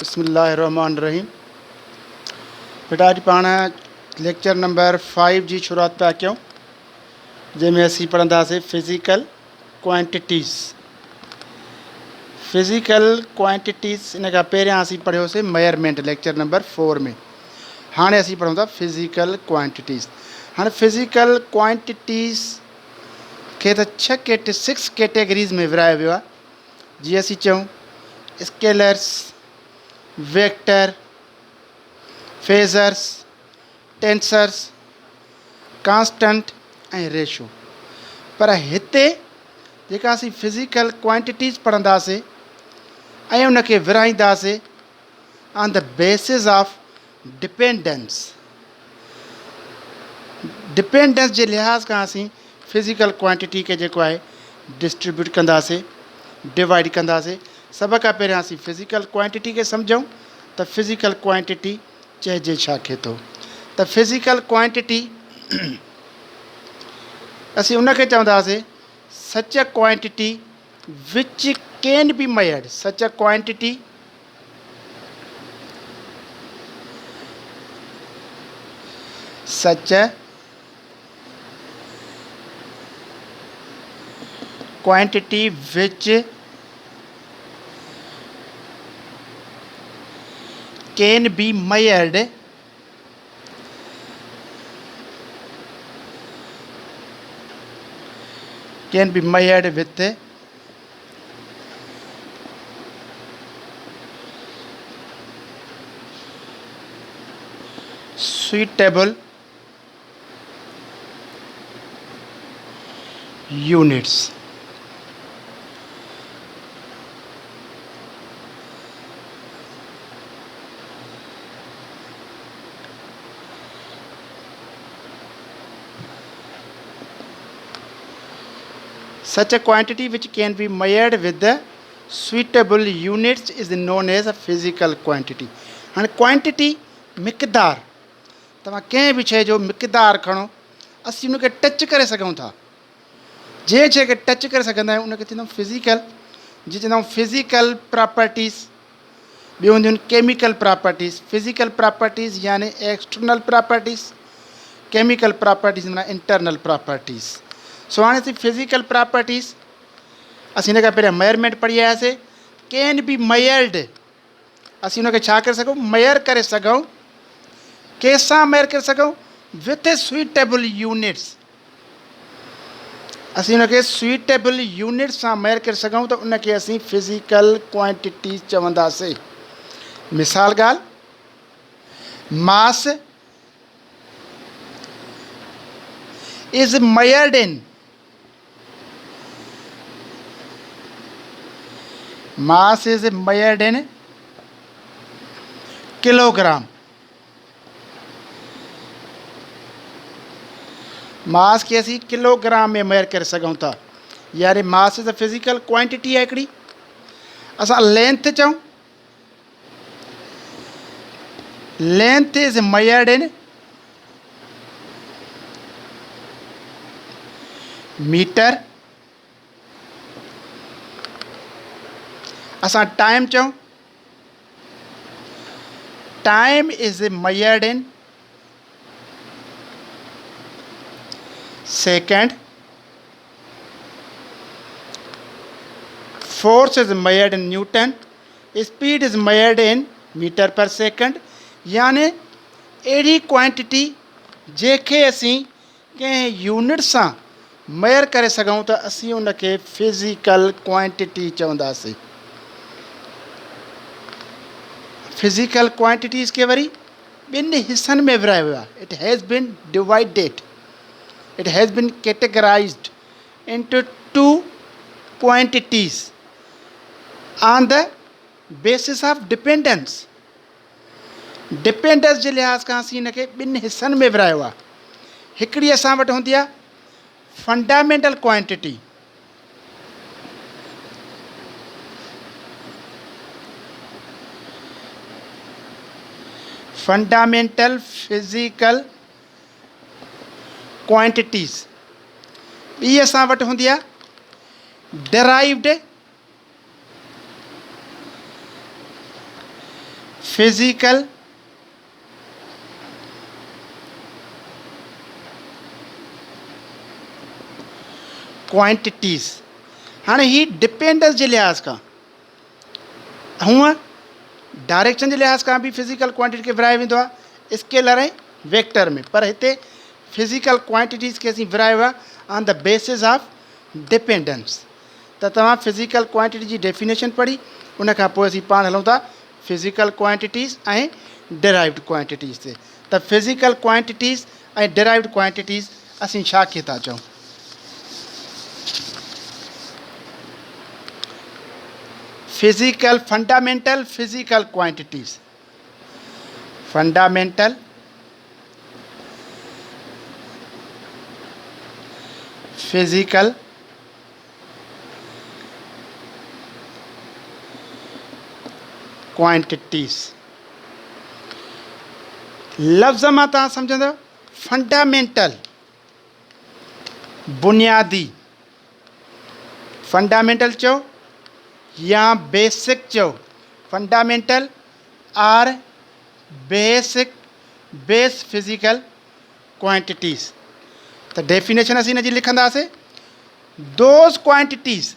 बिस्मिल्लाहिर्रहमानिर्रहीम। बेटा अज पाण लेक्चर नंबर 5 की शुरुआत पिया क्यों, जैमें असी पढ़ंदासीं फिज़िकल क्वांटिटीज़। फिज़िकल क्वांटिटीज़ इन खां पहिरियां असीं पढ़ियोसीं मेजरमेंट लेक्चर नंबर 4 में। हाणे असीं पढ़ूं था फिज़िकल क्वांटिटीज़। हाणे फिज़िकल क्वांटिटीज़ खे त 6 कैटेगरीज़ में विरायो वियो आहे। जीअं असीं चऊं scalars, vector, phasors, tensors, constant ऐं रेशो। पर हिते जेका असीं फिज़िकल क्वांटिटीज़ पढ़ंदासीं ऐं उनखे विराईंदासीं on the basis of dependence. Dependence जे लिहाज़ खां असीं फिज़िकल क्वांटिटी खे जेको आहे डिस्ट्रीब्यूट कंदासीं, डिवाइड कंदासीं। सभ खां पहिरियां असीं फिज़िकल क्वांटिटी खे सम्झूं त फिज़िकल क्वांटिटी चइजे छा खे थो। त फिज़िकल क्वांटिटी असीं उनखे चवंदासीं such a quantity which can be measured. Such a quantity such a quantity which can be measured with suitable units। Such a quantity which can be measured with the suitable units is known as a physical quantity। हाँ quantity मिक़दार, तव्हां कंहिं बि शइ जो मिक़दार खणो, असीं उनखे touch करे सघूं था। जंहिं शइ खे टच करे सघंदा आहियूं उनखे चवंदा आहियूं फिज़िकल। जीअं चवंदा आहियूं फिज़िकल प्रॉपर्टीज़, ॿियूं हूंदियूं आहिनि केमिकल प्रॉपर्टीज़। फिज़िकल प्रॉपर्टीज़ यानी एक्सटर्नल प्रॉपर्टीज़, केमिकल प्रॉपर्टीज़ माना इंटरनल प्रॉपर्टीज़। सो हाणे असीं फिज़िकल प्रॉपर्टीज़ असीं हिन खां पहिरियां मेजरमेंट पढ़ी आयासीं। कैन बी मेजर्ड, असीं उनखे छा करे सघूं, मेयर करे सघूं। कंहिंसां मेयर करे सघूं, विथ ए सुइटेबल यूनिट्स। असीं उनखे सुइटेबल यूनिट सां मेयर करे सघूं त उनखे असीं फिज़िकल क्वांटिटी चवंदासीं। मिसाल ॻाल्हि, mass is measured in, mass is measured in kilogram. Mass खे असीं किलोग्राम में मेयर करे सघूं था, यानी mass is a physical quantity आहे हिकिड़ी। असां लेंथ चऊं, length is measured in metre. असां टाइम चऊं, time is measured in second. Force is measured in newton. Speed is measured in metre per second. यानी अहिड़ी क्वांटिटी जंहिंखे असीं कंहिं यूनिट सां मेयर करे सघूं त असीं उनखे फिज़िकल क्वांटिटी चवंदासीं। फिज़िकल क्वांटिटीज़ खे वरी ॿिनि हिसनि में विरायो वियो आहे। It has been divided, it has been categorized into two quantities on the basis of dependence। Dependence जे लिहाज़ खां असीं हिनखे ॿिनि हिसनि में विरायो आहे। हिकिड़ी असां वटि हूंदी आहे fundamental quantity. Fundamental physical quantities. ॿी असां वटि हूंदी आहे डिराइव्ड फिज़िकल क्वांटिटीज़। हाणे ही डिपेंडेंस जे लिहाज़ खां हूअं डायरेक्शन जे लिहाज़ खां बि फिज़िकल क्वांटिटी खे विरिहायो वेंदो आहे स्केलर ऐं वेक्टर में, पर हिते फिज़िकल क्वांटिटीज़ खे असीं विरिहायो आहे on the basis of dependence. त तव्हां फिज़िकल क्वांटिटी जी डेफिनेशन पढ़ी, उन खां पोइ असीं पाण हलूं था फिज़िकल क्वांटिटीज़ ऐं डिराइव्ड क्वांटिटीज़ ते। त फिज़िकल क्वांटिटीज़ ऐं डिराइव्ड क्वांटिटीज़ असीं छा खे था चऊं? Physical fundamental physical quantities, fundamental physical quantities. लफ़्ज़ मां तव्हां सम्झंदव फंडामेंटल बुनियादी, फंडामेंटल चओ या बेसिक चओ, fundamental or basic base physical quantities. त डेफिनेशन असीं हिन जी लिखंदासीं, those quantities,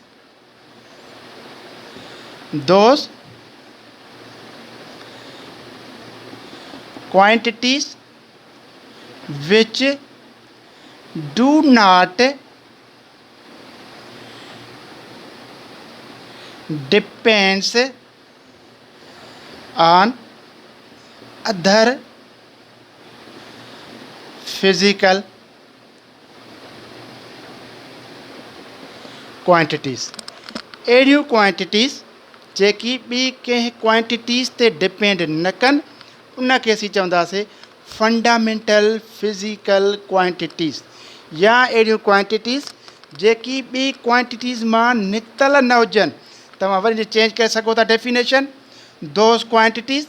those quantities which do not depends on other physical quantities। अहिड़ियूं क्वांटिटीज़ जेकी ॿी कंहिं क्वांटिटीज़ ते डिपेंड न कनि, उनखे असीं चवंदासीं फंडामेंटल फिज़िकल क्वांटिटीज़। या अहिड़ियूं क्वांटिटीज़ जेकी ॿी क्वांटिटीज़ मां निकितल न हुजनि। तव्हां वरी चेंज करे सघो था definition, those quantities,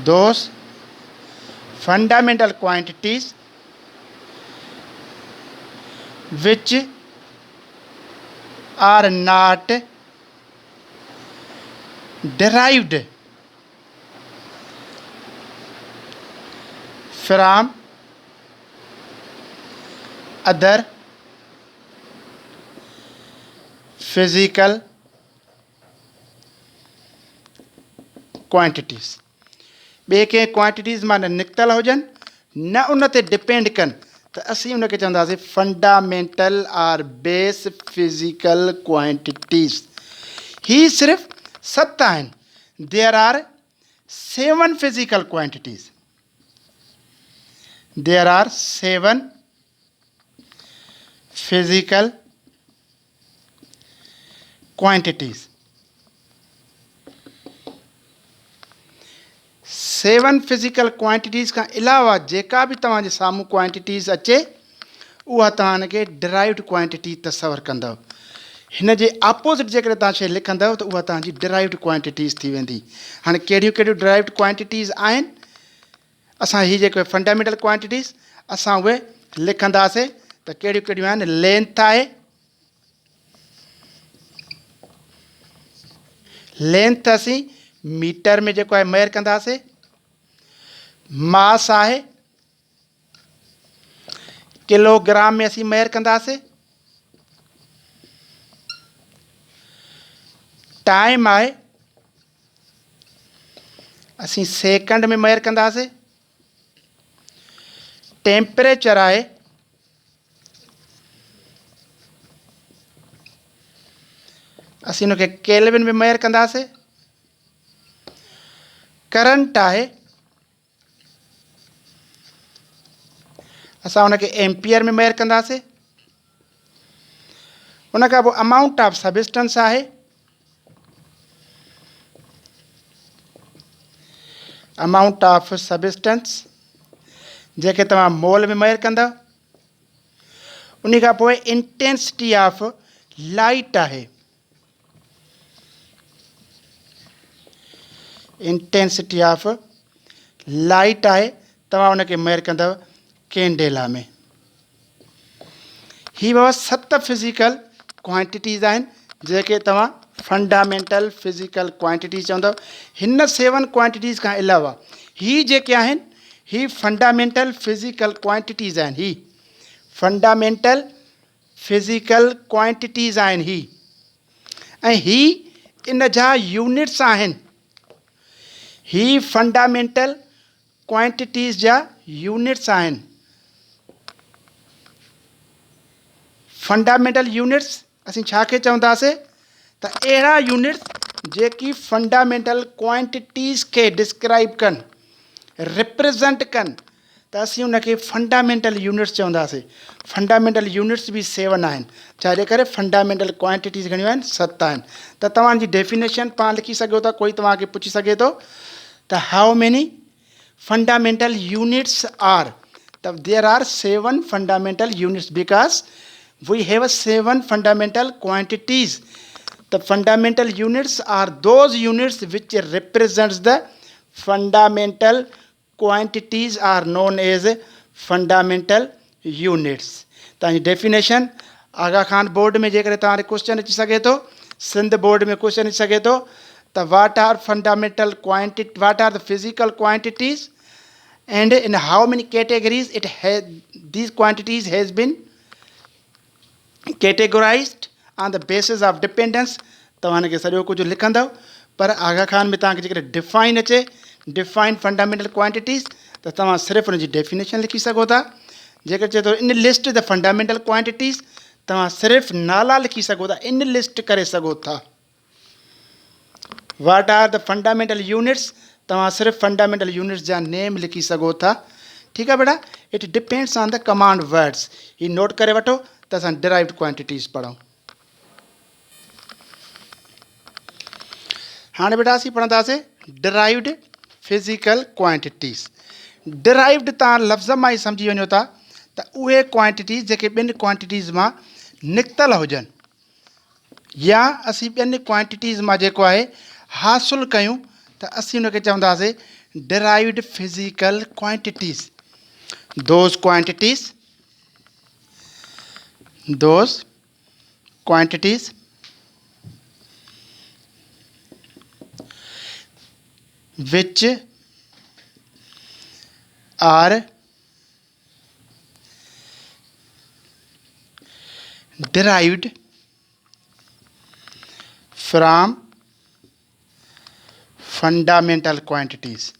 those fundamental quantities which are not derived from other physical quantities। ॿिए कंहिं क्वांटिटीज़ मां न निकितल हुजनि, न उन ते डिपेंड कनि, त असीं उनखे चवंदासीं fundamental or base physical quantities. ही सिर्फ़ु 7 आहिनि। There are 7 physical quantities, there are 7 physical quantities. 7 physical quantities खां अलावा जेका बि तव्हांजे साम्हूं क्वांटिटीज़ अचे, उहा तव्हां हिनखे डिराइव्ड क्वांटिटी तसवुरु कंदव। हिन जे ऑपोज़िट जेकॾहिं तव्हां शइ लिखंदव त उहा तव्हांजी डिराइव्ड क्वांटिटीज़ थी वेंदी। हाणे कहिड़ियूं कहिड़ियूं डिराइव्ड क्वांटिटीज़ आहिनि? असां ही जेके फंडामेंटल क्वांटिटीज़ असां उहे लिखंदासीं त कहिड़ियूं कहिड़ियूं आहिनि। लेंथ आहे, लेंथ असीं मीटर में जेको आहे मेयर कंदासीं। मास आहे, किलोग्राम में असीं मेयर कंदासीं। टाइम आहे, असीं सेकंड में मेयर कंदासीं। टेम्परेचर आहे, असीं उनखे केल्विन में मेयर कंदासीं। करंट आहे, असां उनखे एम्पियर में मेयर कंदासीं। उन खां पोइ अमाउंट ऑफ सबस्टेंस आहे, अमाउंट ऑफ सबस्टेंस जेके तव्हां मोल में मेयर कंदव। उन खां पोइ इंटेंसिटी ऑफ लाइट आहे, इंटेंसिटी ऑफ लाइट आहे, तव्हां उनखे मेयर कंदव कैंडेला में। ही बाबा 7 फिज़िकल क्वांटिटीज़ आहिनि जेके तव्हां फंडामेंटल फिज़िकल क्वांटिटीज़ चवंदव। हिन 7 क्वांटिटीज़ खां अलावा ही जेके आहिनि ही फंडामेंटल फिज़िकल क्वांटिटीज़ आहिनि। ही फंडामेंटल फिज़िकल क्वांटिटीज़ आहिनि ही, ऐं ही इन जा यूनिट्स आहिनि। ही फंडामेंटल क्वांटिटीज़ जा यूनिट्स आहिनि। फंडामेंटल यूनिट्स असीं छा खे चवंदासीं त अहिड़ा यूनिट्स जेकी फंडामेंटल क्वांटिटीज़ खे डिस्क्राइब कनि, रिप्रेज़ेंट कनि, त असीं उनखे फंडामेंटल यूनिट्स चवंदासीं। फंडामेंटल यूनिट्स बि 7 आहिनि, छाजे करे फंडामेंटल क्वांटिटीज़ घणियूं आहिनि? 7 आहिनि। त तव्हांजी डेफिनेशन पाण लिखी सघो था। कोई तव्हांखे पुछी सघे थो त how many fundamental units are, त there are 7 fundamental units because we have 7 fundamental quantities. The fundamental units are those units which represents the fundamental quantities are known as fundamental units. तव्हांजी डेफिनेशन आगा Khan board में जेकर तव्हांखे question अची सघे थो, Sindh board में question अची सघे थो त what are fundamental quantity, what are the physical quantities and in how many categories it has, these quantities has been categorized on the basis of dependence. तव्हांखे सॼो कुझु लिखंदव, पर आगा खान में तव्हांखे जेकर डिफाइन अचे, डिफाइन फंडामेंटल क्वांटिटीज़, त तव्हां सिर्फ़ु उनजी डेफिनेशन लिखी सघो था। जेकर चए थो in list the fundamental quantities, तव्हां सिर्फ़ु नाला लिखी सघो था, इन लिस्ट करे सघो था। What are the fundamental units, तव्हां सिर्फ़ु फंडामेंटल यूनिट्स जा नेम लिखी सघो था। ठीकु आहे बेटा। It depends on the command words. He note करे वठो त असां डिराइव्ड क्वांटिटीज़ पढ़ूं। हाँ बेटा असीं पढ़ंदासीं डिराइव्ड फिज़िकल क्वांटिटीज़। डिराइव्ड तव्हां लफ़्ज़ मां ई सम्झी वञो था त उहे क्वांटिटीज़ जेके ॿिनि क्वांटिटीज़ मां निकितल हुजनि, या असीं ॿियनि क्वांटिटीज़ मां जेको आहे हासिलु कयूं, त असीं उनखे चवंदासीं derived physical quantities. Those quantities which are derived from fundamental quantities.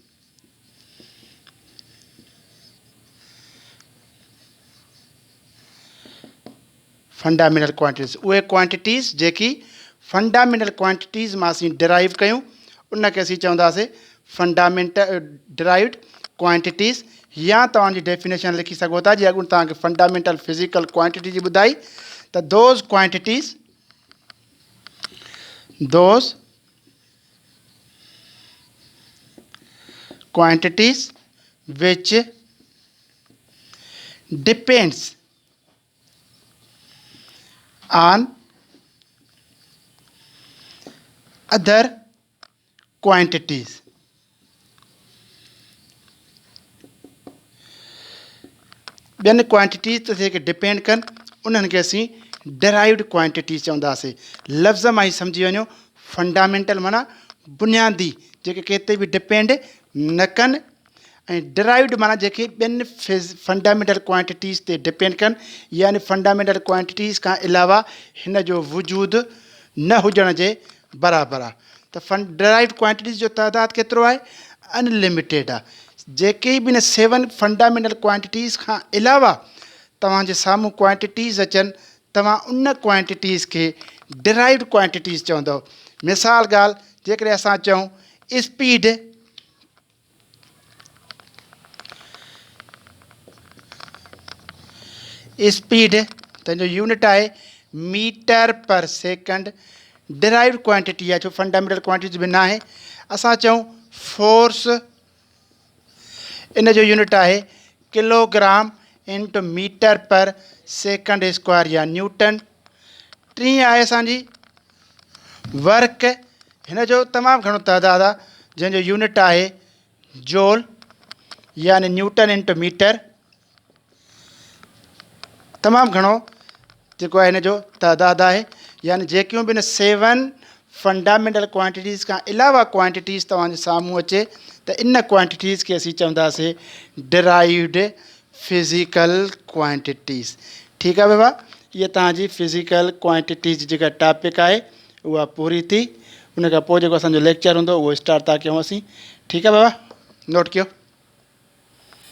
Fundamental quantities उहे क्वांटिटीज़ जेकी फंडामेंटल क्वांटिटीज़ मां असीं डिराइव कयूं, उनखे असीं चवंदासीं फंडामेंटल डिराइव्ड क्वांटिटीज़। या तव्हांजी डेफिनेशन लिखी सघो था, जीअं अॻु तव्हांखे फंडामेंटल फिज़िकल क्वांटिटी जी ॿुधाई, त those quantities which depends on other quantities. ॿियनि क्वांटिटीज़ ते जेके डिपेंड कनि, उन्हनि खे असीं डिराइव्ड क्वांटिटीज़ चवंदासीं। लफ़्ज़ मां ई सम्झी वञो, फंडामेंटल माना बुनियादी, जेके किथे बि डिपेंड न कनि, ऐं डिराइव्ड माना जेके ॿियनि फंडामेंटल क्वांटिटीज़ ते डिपेंड कनि, यानी फंडामेंटल क्वांटिटीज़ खां अलावा हिन जो वजूदु न हुजण जे बराबरि आहे। त डिराइव्ड क्वांटिटीज़ जो तइदादु केतिरो आहे? अनलिमिटेड आहे। जेके बि इन 7 फंडामेंटल क्वांटिटीज़ खां अलावा तव्हांजे साम्हूं क्वांटिटीज़ अचनि, तव्हां उन क्वांटिटीज़ खे डिराइव्ड क्वांटिटीज़ चवंदव। मिसाल ॻाल्हि, जेकॾहिं असां चऊं स्पीड, तंहिंजो यूनिट आहे मीटर पर सेकंड। डिराइव्ड क्वांटिटी आहे, छो फंडामेंटल क्वांटिटीज़ बि न आहे। असां चऊं फोर्स, इन जो यूनिट आहे किलोग्राम इंटू मीटर पर सेकंड स्क्वायर या न्यूटन। टी आहे असांजी वर्क, हिन जो तमामु घणो तइदादु आहे, जंहिंजो यूनिट आहे जोल यानी न्यूटन इंटू मीटर। तमामु घणो जेको आहे हिन जो तइदादु आहे, यानी जेकियूं बि इन 7 फंडामेंटल क्वांटिटीज़ खां अलावा क्वांटिटीज़ तव्हांजे साम्हूं अचे त इन क्वांटिटीज़ खे असीं चवंदासीं डिराइव्ड फिज़िकल क्वांटिटीज़। ठीकु आहे बाबा, इहा तव्हांजी फिज़िकल क्वांटिटीज़ जेका टॉपिक आहे उहा पूरी थी। उन खां पोइ जेको असांजो लेक्चर हूंदो उहो स्टार्ट था कयूं असीं। ठीकु आहे बाबा, नोट कयो।